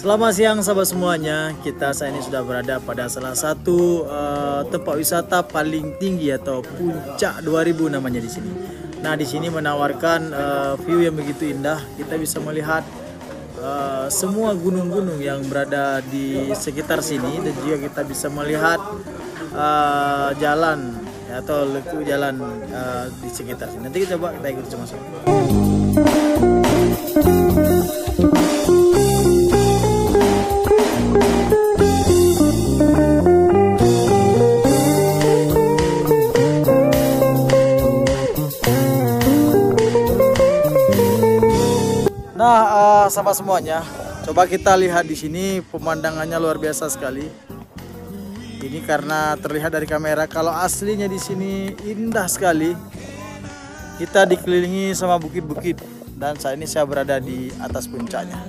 Selamat siang sahabat semuanya. Saat ini sudah berada pada salah satu tempat wisata paling tinggi atau puncak 2000 namanya di sini. Nah, di sini menawarkan view yang begitu indah. Kita bisa melihat semua gunung-gunung yang berada di sekitar sini, dan juga kita bisa melihat jalan atau leku jalan di sekitar sini. Nanti kita coba ikut sama-sama. Nah, sahabat semuanya, coba kita lihat di sini pemandangannya luar biasa sekali. Ini karena terlihat dari kamera, kalau aslinya di sini indah sekali. Kita dikelilingi sama bukit-bukit, dan saat ini saya berada di atas puncaknya.